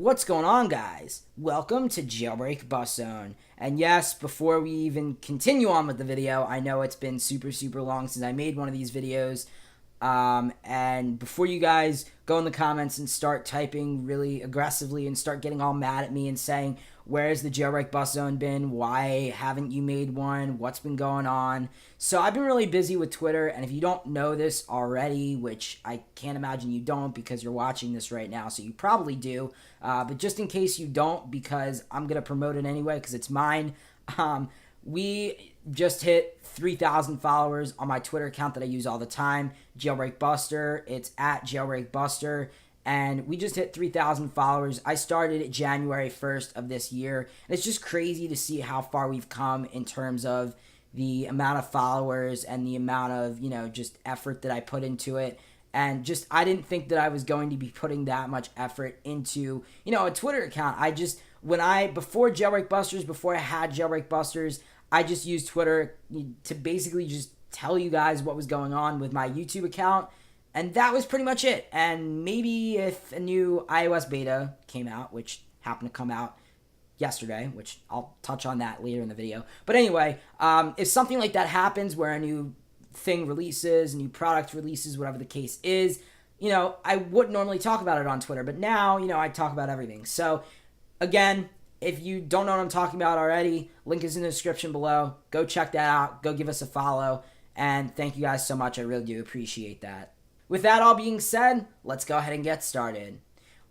What's going on, guys? Welcome to Jailbreak Bust Zone. And yes, before we even continue on with the video, I know it's been super long since I made one of these videos. And before you guys go in the comments and start typing really aggressively and start getting all mad at me and saying, where's the Jailbreak Bust Zone been? Why haven't you made one? What's been going on? So I've been really busy with Twitter, and if you don't know this already, which I can't imagine you don't because you're watching this right now, so you probably do, but just in case you don't, because I'm going to promote it anyway because it's mine, we just hit 3,000 followers on my Twitter account that I use all the time, JailbreakBuster. It's at JailbreakBuster. And we just hit 3,000 followers. I started it January 1st of this year. And it's just crazy to see how far we've come in terms of the amount of followers and the amount of, just effort that I put into it. And just, I didn't think that I was going to be putting that much effort into, a Twitter account. Before JailbreakBusters, before I had JailbreakBusters, I just used Twitter to basically just tell you guys what was going on with my YouTube account. And that was pretty much it. And maybe if a new iOS beta came out, which happened to come out yesterday, which I'll touch on that later in the video. But anyway, if something like that happens where a new thing releases, a new product releases, whatever the case is, I wouldn't normally talk about it on Twitter. But now, I talk about everything. So again, if you don't know what I'm talking about already, link is in the description below. Go check that out. Go give us a follow. And thank you guys so much. I really do appreciate that. With that all being said, let's go ahead and get started.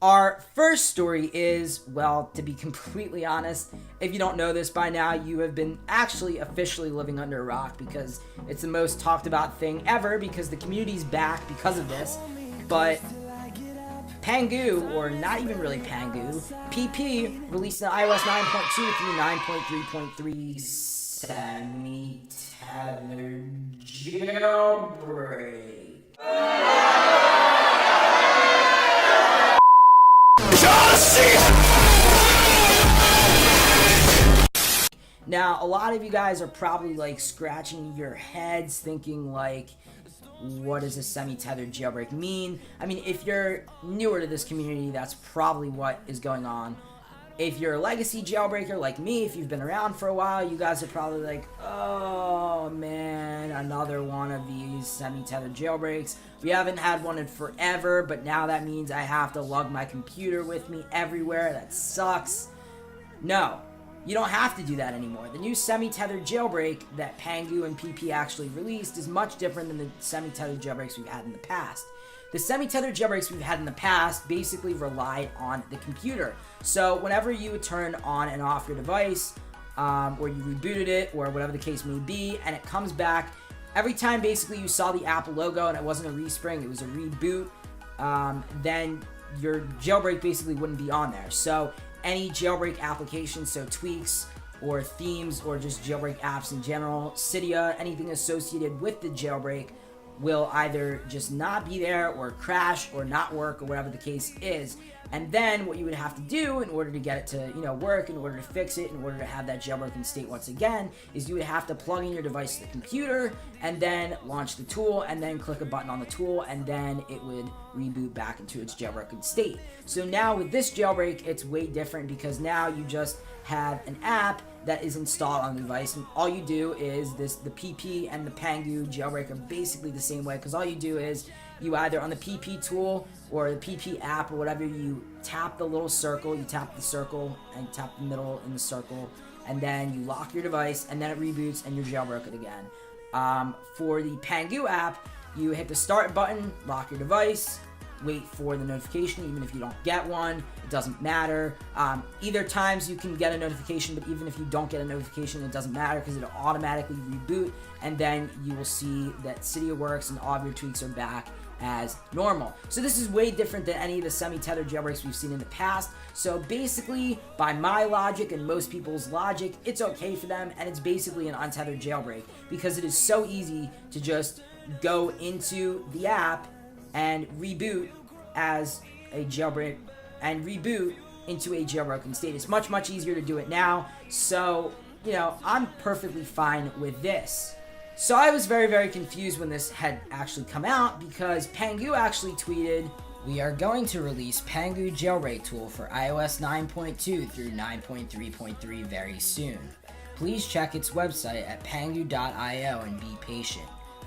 Our first story is, well, to be completely honest, if you don't know this by now, you have been actually officially living under a rock because it's the most talked about thing ever because the community's back because of this. But Pangu, or not even really Pangu, PP released an iOS 9.2 through 9.3.3 Semi Tethered Jb. Now, a lot of you guys are probably scratching your heads thinking what does a semi-tethered jailbreak mean? I mean, if you're newer to this community, that's probably what is going on. If you're a legacy jailbreaker like me, if you've been around for a while, you guys are probably like, oh man, another one of these semi-tethered jailbreaks. We haven't had one in forever, but now that means I have to lug my computer with me everywhere. That sucks. No, you don't have to do that anymore. The new semi-tethered jailbreak that Pangu and PP actually released is much different than the semi-tethered jailbreaks we've had in the past. The semi-tethered jailbreaks we've had in the past basically relied on the computer. So whenever you would turn on and off your device, or you rebooted it, or whatever the case may be, and it comes back, every time basically you saw the Apple logo and it wasn't a respring, it was a reboot, then your jailbreak basically wouldn't be on there. So any jailbreak applications, so tweaks or themes or just jailbreak apps in general, Cydia, anything associated with the jailbreak will either just not be there or crash or not work or whatever the case is. And then what you would have to do in order to get it to work, in order to fix it, in order to have that jailbroken state once again, is you would have to plug in your device to the computer and then launch the tool and then click a button on the tool and then it would reboot back into its jailbroken state. So now with this jailbreak, it's way different because now you just have an app that is installed on the device, and all you do is the PP and the Pangu jailbreak are basically the same way, because all you do is you either on the PP tool or the PP app or whatever, you tap the little circle, you tap the circle and tap the middle in the circle, and then you lock your device and then it reboots and you're jailbroken again. For the Pangu app, you hit the start button, lock your device, wait for the notification. Even if you don't get one, it doesn't matter. Either times you can get a notification, but even if you don't get a notification, it doesn't matter because it'll automatically reboot, and then you will see that Cydia works and all of your tweaks are back as normal. So this is way different than any of the semi-tethered jailbreaks we've seen in the past. So basically, by my logic and most people's logic, it's okay for them, and it's basically an untethered jailbreak because it is so easy to just go into the app and reboot as a jailbreak and reboot into a jailbroken state. It's much easier to do it now. So, I'm perfectly fine with this. So I was very confused when this had actually come out because Pangu actually tweeted We are going to release Pangu Jailbreak tool for iOS 9.2 through 9.3.3 very soon. Please check its website at pangu.io and be patient.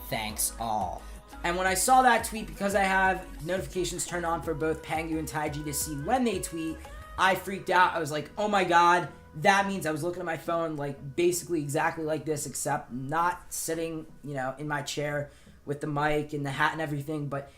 Thanks all. And when I saw that tweet, because I have notifications turned on for both Pangu and Taiji to see when they tweet, I freaked out. I was like, oh my god, that means I was looking at my phone like basically exactly like this, except not sitting, in my chair with the mic and the hat and everything, but,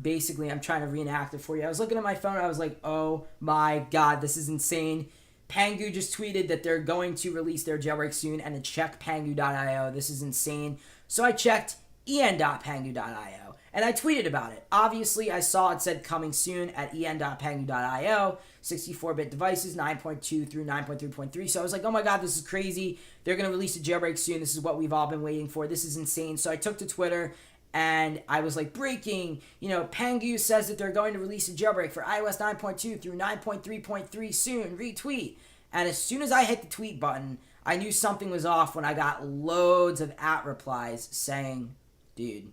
basically I'm trying to reenact it for you. I was looking at my phone, I was like, oh my god, this is insane. Pangu just tweeted that they're going to release their jailbreak soon and to check pangu.io. This is insane. So I checked en.pangu.io and I tweeted about it. Obviously, I saw it said coming soon at en.pangu.io, 64-bit devices, 9.2 through 9.3.3. So I was like, oh my god, this is crazy. They're going to release a jailbreak soon. This is what we've all been waiting for. This is insane. So I took to Twitter and I was like, breaking, Pangu says that they're going to release a jailbreak for iOS 9.2 through 9.3.3 soon. Retweet. And as soon as I hit the tweet button, I knew something was off when I got loads of @replies saying, dude,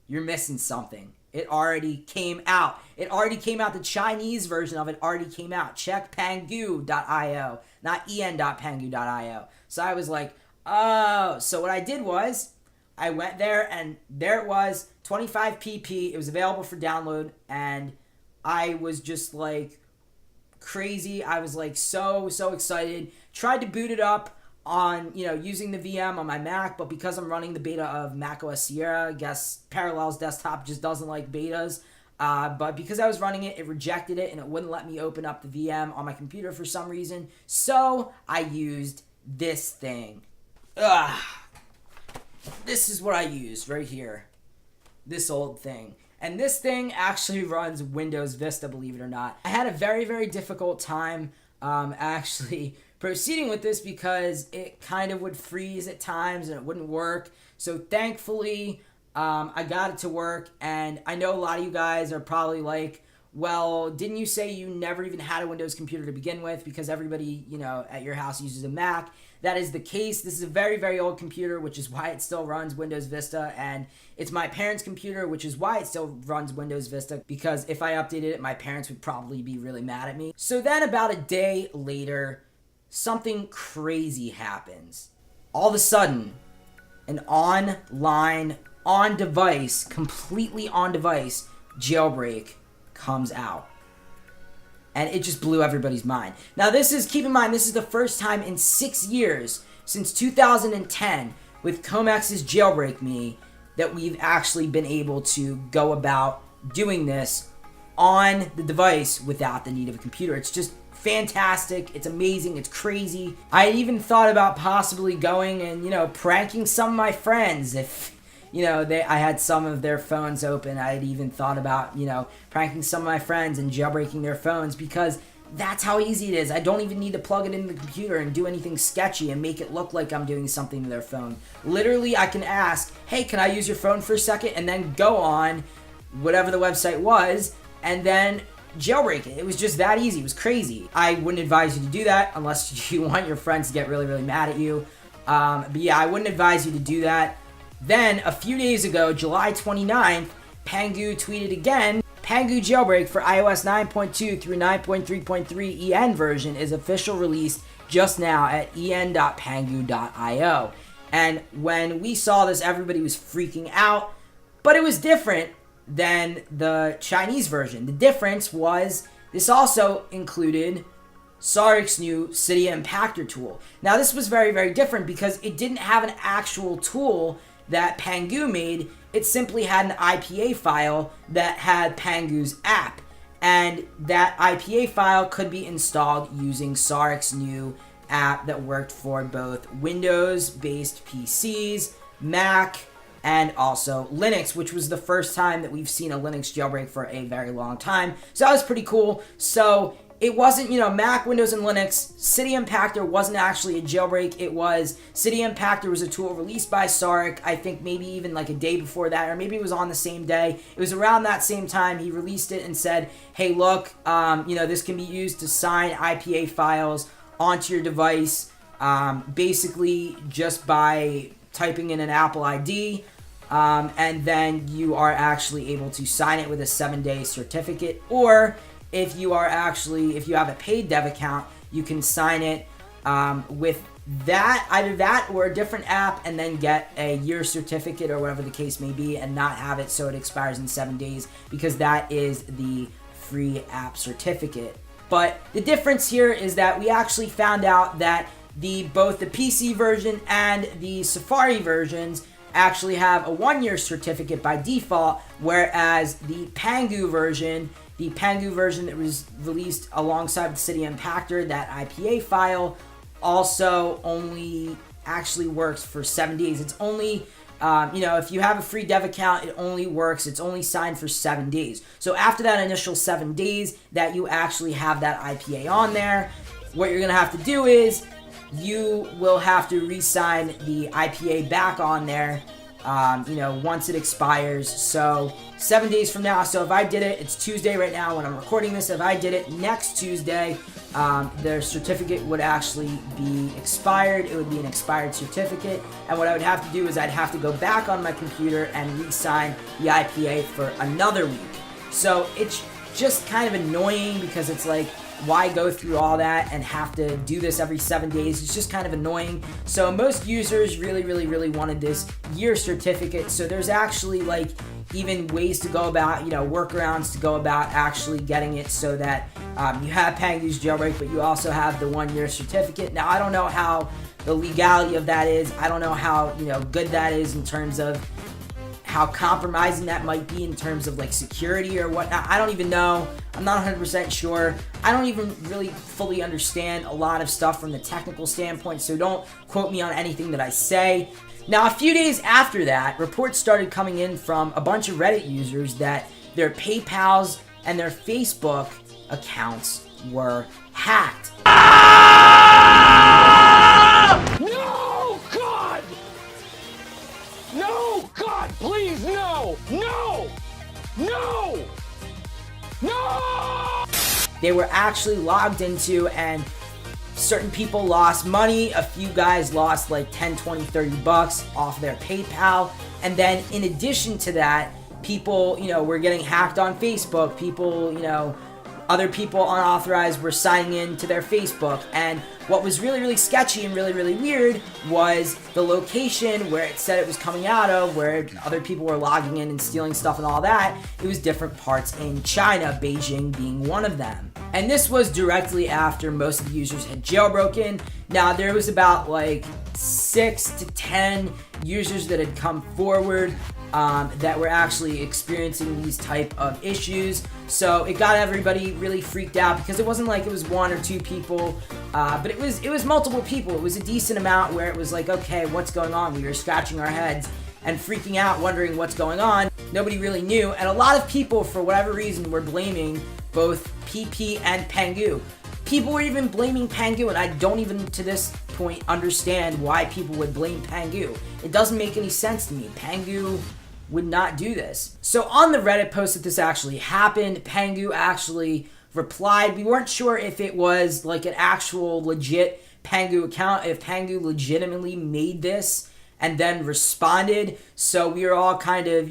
you're missing something. It already came out. The Chinese version of it already came out. Check pangu.io, not en.pangu.io. So I was like, oh. So what I did was, I went there and there it was, 25 pp. It was available for download and I was just like crazy. I was like so excited. Tried to boot it up on, using the VM on my Mac, but because I'm running the beta of macOS Sierra, I guess Parallels Desktop just doesn't like betas. But because I was running it, it rejected it and it wouldn't let me open up the VM on my computer for some reason. So I used this thing. This is what I used right here. This old thing. And this thing actually runs Windows Vista, believe it or not. I had a very difficult time actually proceeding with this because it kind of would freeze at times and it wouldn't work. So thankfully, I got it to work. And I know a lot of you guys are probably like, well, didn't you say you never even had a Windows computer to begin with because everybody, at your house uses a Mac? That is the case. This is a very old computer, which is why it still runs Windows Vista, and it's my parents' computer, which is why it still runs Windows Vista, because if I updated it, my parents would probably be really mad at me. So then about a day later, something crazy happens. All of a sudden, an online, on-device, completely on-device jailbreak comes out. And it just blew everybody's mind. Now keep in mind, this is the first time in 6 years, since 2010, with Comex's Jailbreak Me, that we've actually been able to go about doing this on the device without the need of a computer. It's just fantastic. It's amazing. It's crazy. I even thought about possibly going and, pranking some of my friends if I had some of their phones open. I had even thought about, pranking some of my friends and jailbreaking their phones because that's how easy it is. I don't even need to plug it into the computer and do anything sketchy and make it look like I'm doing something to their phone. Literally, I can ask, hey, can I use your phone for a second? And then go on whatever the website was and then jailbreak it. It was just that easy. It was crazy. I wouldn't advise you to do that unless you want your friends to get really mad at you. But yeah, I wouldn't advise you to do that. Then, a few days ago, July 29th, Pangu tweeted again, Pangu Jailbreak for iOS 9.2 through 9.3.3 EN version is official release just now at en.pangu.io. And when we saw this, everybody was freaking out, but it was different than the Chinese version. The difference was this also included Sarik's new Cydia Impactor tool. Now, this was very different because it didn't have an actual tool that Pangu made. It simply had an IPA file that had Pangu's app, and that IPA file could be installed using Sarik's new app that worked for both Windows-based PCs, Mac, and also Linux, which was the first time that we've seen a Linux jailbreak for a very long time. So that was pretty cool. So it wasn't, Mac, Windows, and Linux. Cydia Impactor wasn't actually a jailbreak. It was, Cydia Impactor was a tool released by Sarik, I think maybe even like a day before that, or maybe it was on the same day. It was around that same time he released it and said, hey, look, this can be used to sign IPA files onto your device, basically just by typing in an Apple ID. and then you are actually able to sign it with a 7-day certificate. Or if you have a paid dev account, you can sign it with either that or a different app, and then get a year certificate or whatever the case may be, and not have it so it expires in 7 days, because that is the free app certificate. But the difference here is that we actually found out that both the PC version and the Safari versions actually have a 1-year certificate by default, whereas the Pangu version that was released alongside with City Impactor, that IPA file, also only actually works for 7 days. It's only, if you have a free dev account, it only works, it's only signed for 7 days. So after that initial 7 days that you actually have that IPA on there, what you're gonna have to do is you will have to re-sign the IPA back on there, once it expires. So 7 days from now, so if I did it, it's Tuesday right now when I'm recording this, if I did it next Tuesday, the certificate would actually be expired. It would be an expired certificate, and what I would have to do is I'd have to go back on my computer and re-sign the IPA for another week. So it's just kind of annoying, because it's like, why go through all that and have to do this every 7 days? It's just kind of annoying. So most users really wanted this year certificate. So there's actually even ways to go about, workarounds to go about actually getting it so that you have Pangu's Jailbreak, but you also have the 1-year certificate. Now, I don't know how the legality of that is. I don't know how, good that is in terms of how compromising that might be in terms of security or whatnot. I don't even know. I'm not 100% sure. I don't even really fully understand a lot of stuff from the technical standpoint, so don't quote me on anything that I say. Now, a few days after that, reports started coming in from a bunch of Reddit users that their PayPals and their Facebook accounts were hacked. No, God! No, God, please, no! No! No! No! They were actually logged into, and certain people lost money. A few guys lost like 10, 20, 30 bucks off their PayPal. And then in addition to that, people, were getting hacked on Facebook. People, other people unauthorized were signing in to their Facebook. And what was really, really sketchy and really, really weird was the location where it said it was coming out of, where other people were logging in and stealing stuff and all that. It was different parts in China, Beijing being one of them. And this was directly after most of the users had jailbroken. Now, there was about 6 to 10 users that had come forward that were actually experiencing these type of issues. So it got everybody really freaked out, because it wasn't like it was 1 or 2 people, but it was multiple people. It was a decent amount where it was like, okay, what's going on? We were scratching our heads and freaking out, wondering what's going on. Nobody really knew, and a lot of people, for whatever reason, were blaming both PP and Pangu. People were even blaming Pangu, and I don't even to this point understand why people would blame Pangu. It doesn't make any sense to me. Pangu would not do this. So on the Reddit post that this actually happened, Pangu actually replied. We weren't sure if it was an actual legit Pangu account, if Pangu legitimately made this and then responded. So we were all kind of,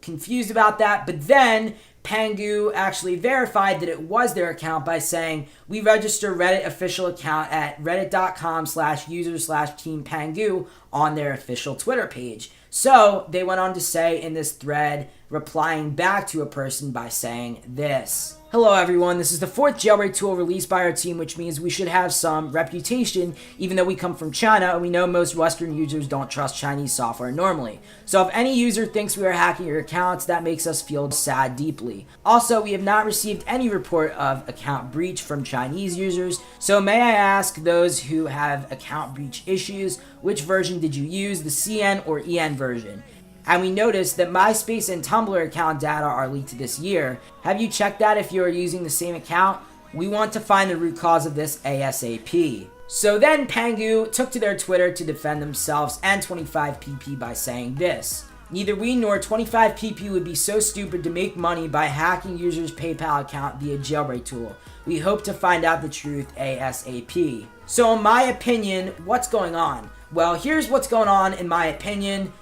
confused about that. But then Pangu actually verified that it was their account by saying, we register Reddit official account at reddit.com/user/team Pangu on their official Twitter page. So they went on to say in this thread, replying back to a person by saying this: hello everyone, this is the 4th jailbreak tool released by our team, which means we should have some reputation, even though we come from China and we know most Western users don't trust Chinese software normally. So if any user thinks we are hacking your accounts, that makes us feel sad deeply. Also, we have not received any report of account breach from Chinese users, so may I ask those who have account breach issues, which version did you use, the CN or EN version? And we noticed that MySpace and Tumblr account data are leaked this year. Have you checked that if you are using the same account? We want to find the root cause of this ASAP. So then Pangu took to their Twitter to defend themselves and 25PP by saying this: neither we nor 25PP would be so stupid to make money by hacking users' PayPal account via jailbreak tool. We hope to find out the truth ASAP. So in my opinion, what's going on? Well, here's what's going on in my opinion.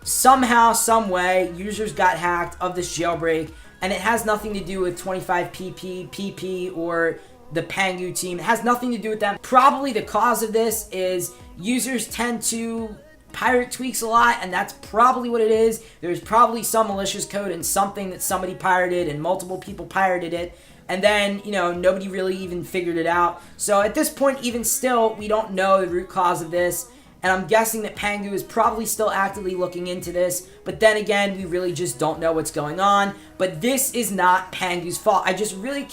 somehow, some way, users got hacked of this jailbreak, and it has nothing to do with 25PP, PP, or the Pangu team. It has nothing to do with them. Probably the cause of this is users tend to pirate tweaks a lot, and that's probably what it is. There's probably some malicious code in something that somebody pirated and multiple people pirated it, and then, you know, nobody really even figured it out. So at this point, even still, we don't know the root cause of this, and I'm guessing that Pangu is probably still actively looking into this, but then again, we really just don't know what's going on. But this is not Pangu's fault. I just really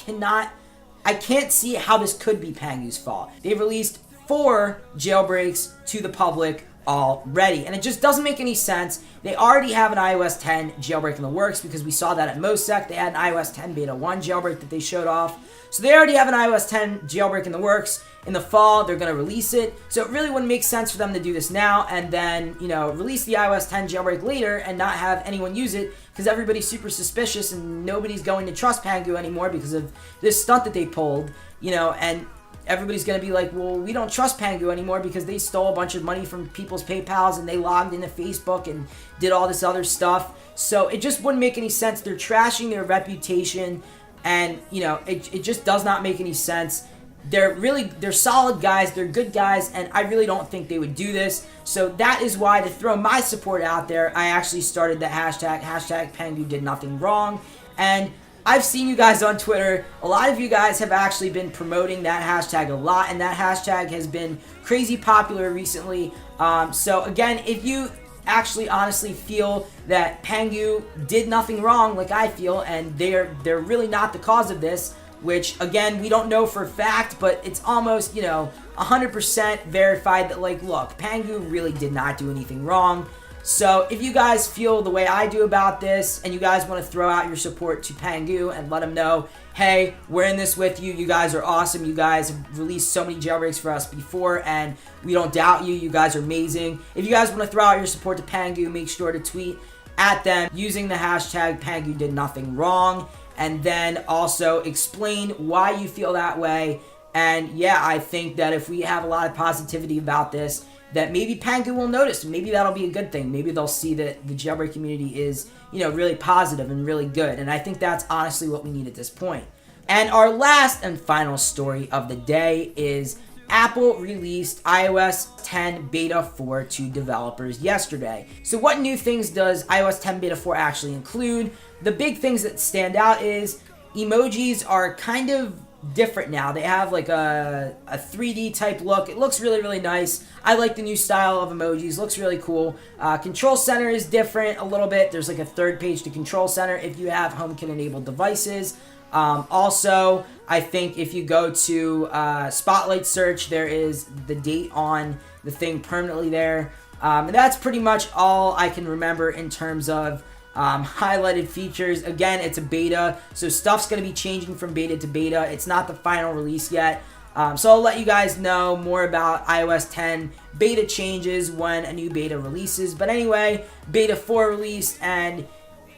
I can't see how this could be Pangu's fault. They released 4 jailbreaks to the public already, and it just doesn't make any sense. They already have an iOS 10 jailbreak in the works, because we saw that at MoSec. They had an iOS 10 beta 1 jailbreak that they showed off. So they already have an iOS 10 jailbreak in the works. In the fall, they're going to release it. So it really wouldn't make sense for them to do this now and then, you know, release the iOS 10 jailbreak later and not have anyone use it, because everybody's super suspicious and nobody's going to trust Pangu anymore because of this stunt that they pulled, you know, and everybody's going to be like, well, we don't trust Pangu anymore because they stole a bunch of money from people's PayPals and they logged into Facebook and did all this other stuff. So it just wouldn't make any sense. They're trashing their reputation, and, you know, it just does not make any sense. They're solid guys, they're good guys, and I really don't think they would do this. So that is why, to throw my support out there, I actually started the hashtag Pangu did nothing wrong. And I've seen you guys on Twitter. A lot of you guys have actually been promoting that hashtag a lot, and that hashtag has been crazy popular recently. So again, if you actually honestly feel that Pangu did nothing wrong like I feel, and they're really not the cause of this, which again, we don't know for a fact, but it's almost, you know, 100% verified that, like, look, Pangu really did not do anything wrong. So if you guys feel the way I do about this, and you guys want to throw out your support to Pangu and let them know, hey, we're in this with you, you guys are awesome, you guys have released so many jailbreaks for us before, and we don't doubt you, you guys are amazing. If you guys want to throw out your support to Pangu, make sure to tweet at them using the hashtag Pangu did nothing wrong, and then also explain why you feel that way. And yeah, I think that if we have a lot of positivity about this, that maybe Pangu will notice. Maybe that'll be a good thing. Maybe they'll see that the jailbreak community is, you know, really positive and really good. And I think that's honestly what we need at this point. And our last and final story of the day is Apple released iOS 10 Beta 4 to developers yesterday. So what new things does iOS 10 Beta 4 actually include? The big things that stand out is emojis are kind of different now. They have like a 3D type look. It looks really, really nice. I like the new style of emojis. Looks really cool. Control Center is different a little bit. There's like a third page to Control Center if you have HomeKit enabled devices. Also, I think if you go to Spotlight search, there is the date on the thing permanently there. And that's pretty much all I can remember in terms of highlighted features. Again, it's a beta, so stuff's going to be changing from beta to beta. It's not the final release yet. So I'll let you guys know more about iOS 10 beta changes when a new beta releases. But anyway, beta 4 released, and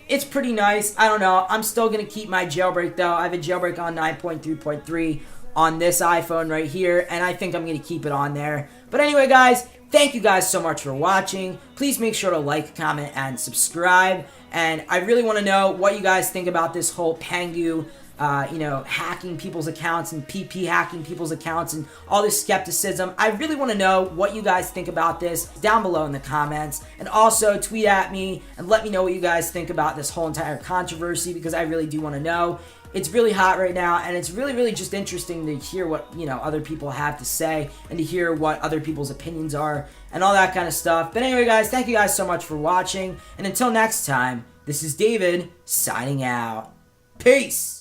it's pretty nice. I don't know. I'm still going to keep my jailbreak, though. I have a jailbreak on 9.3.3 on this iPhone right here, and I think I'm going to keep it on there. But anyway, guys, thank you guys so much for watching. Please make sure to like, comment, and subscribe. And I really want to know what you guys think about this whole Pangu, hacking people's accounts and PP hacking people's accounts and all this skepticism. I really want to know what you guys think about this down below in the comments. And also tweet at me and let me know what you guys think about this whole entire controversy, because I really do want to know. It's really hot right now, and it's really, really just interesting to hear what, other people have to say and to hear what other people's opinions are and all that kind of stuff. But anyway, guys, thank you guys so much for watching, and until next time, this is David signing out. Peace!